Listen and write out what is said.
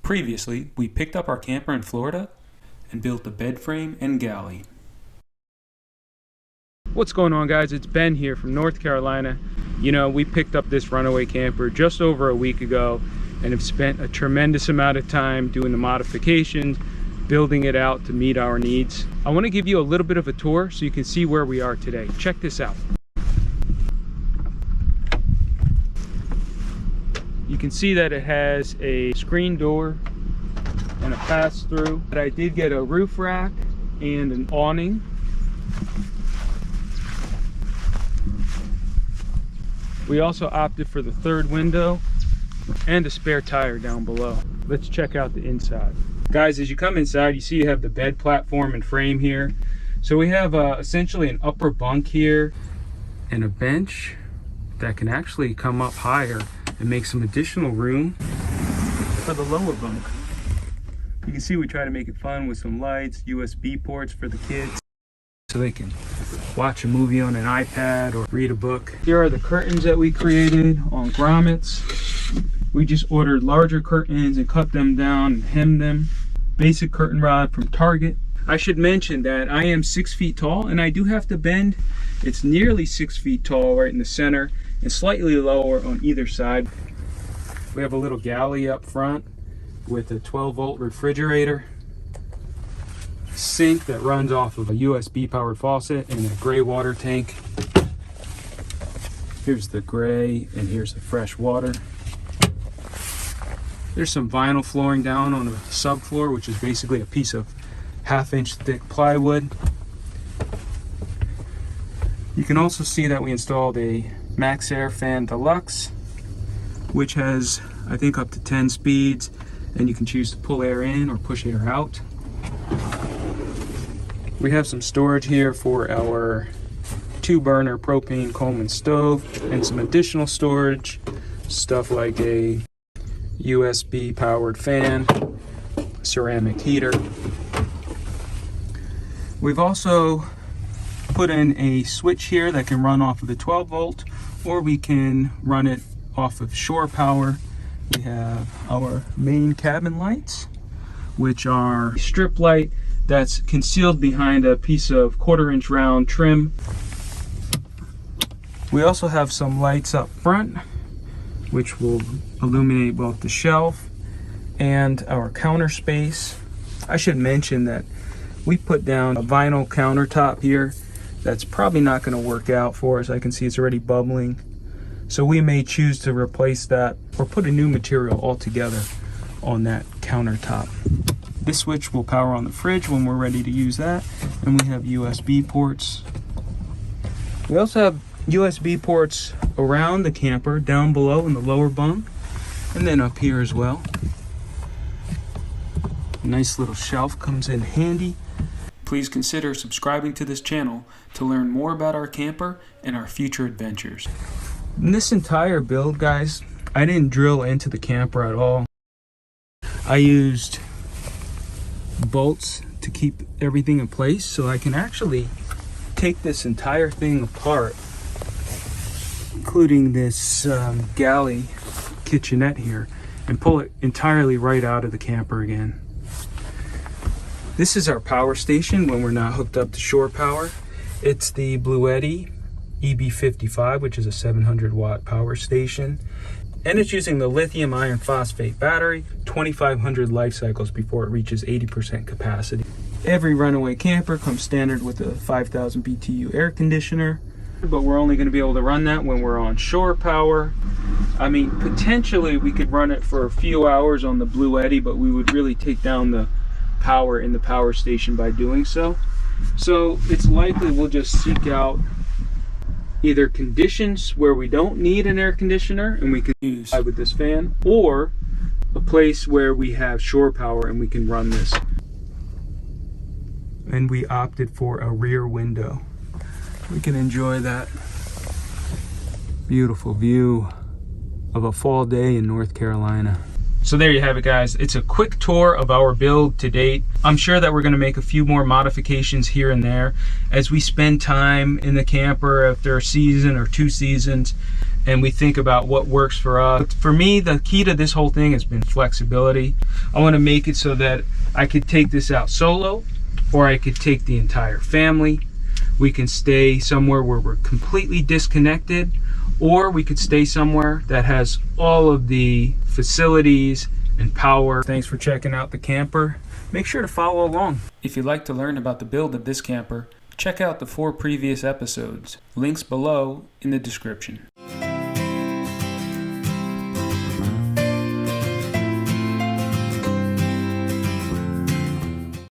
Previously, we picked up our camper in Florida and built the bed frame and galley. What's going on, guys? It's Ben here from North Carolina. You know, we picked up this runaway camper just over a week ago and have spent a tremendous amount of time doing the modifications, building it out to meet our needs. I want to give you a little bit of a tour so you can see where we are today. Check this out. You can see that it has a screen door and a pass-through. But I did get a roof rack and an awning. We also opted for the third window and a spare tire down below. Let's check out the inside. Guys, as you come inside, you see you have the bed platform and frame here. So we have essentially an upper bunk here and a bench that can actually come up higher and make some additional room for the lower bunk. You can see we try to make it fun with some lights, USB ports for the kids so they can watch a movie on an iPad or read a book. Here are the curtains that we created on grommets. We just ordered larger curtains and cut them down and hemmed them. Basic curtain rod from Target. I should mention that I am 6 feet tall and I do have to bend. It's nearly 6 feet tall right in the center and slightly lower on either side. We have a little galley up front with a 12-volt refrigerator, sink that runs off of a USB powered faucet, and a gray water tank. Here's the gray and here's the fresh water. There's some vinyl flooring down on the subfloor, which is basically a piece of 1/2 inch thick plywood. You can also see that we installed a MaxxAir Fan Deluxe, which has, I think, up to 10 speeds, and you can choose to pull air in or push air out. We have some storage here for our 2-burner propane Coleman stove and some additional storage, stuff like a USB powered fan, ceramic heater. We've also put in a switch here that can run off of the 12-volt, or we can run it off of shore power. We have our main cabin lights, which are a strip light that's concealed behind a piece of 1/4 inch round trim. We also have some lights up front, which will illuminate both the shelf and our counter space. I should mention that we put down a vinyl countertop here that's probably not going to work out for us. I can see it's already bubbling. So we may choose to replace that or put a new material altogether on that countertop. This switch will power on the fridge when we're ready to use that. And we have USB ports. We also have USB ports around the camper, down below in the lower bunk, and then up here as well. A nice little shelf comes in handy. Please consider subscribing to this channel to learn more about our camper and our future adventures. In this entire build, guys, I didn't drill into the camper at all. I used bolts to keep everything in place, so I can actually take this entire thing apart, including this galley kitchenette here, and pull it entirely right out of the camper again. This is our power station when we're not hooked up to shore power. It's the Bluetti EB55, which is a 700 watt power station. And it's using the lithium iron phosphate battery, 2,500 life cycles before it reaches 80% capacity. Every runaway camper comes standard with a 5,000 BTU air conditioner, but we're only going to be able to run that when we're on shore power. I mean, potentially we could run it for a few hours on the Bluetti, but we would really take down the power in the power station by doing so. So it's likely we'll just seek out either conditions where we don't need an air conditioner and we can use with this fan, or a place where we have shore power and we can run this. And we opted for a rear window. We can enjoy that beautiful view of a fall day in North Carolina. So there you have it, guys. It's a quick tour of our build to date. I'm sure that we're going to make a few more modifications here and there as we spend time in the camper after a season or 2 seasons, and we think about what works for us. But for me, the key to this whole thing has been flexibility. I want to make it so that I could take this out solo, or I could take the entire family. We can stay somewhere where we're completely disconnected, or we could stay somewhere that has all of the facilities and power. Thanks for checking out the camper. Make sure to follow along. If you'd like to learn about the build of this camper, check out the 4 previous episodes. Links below in the description.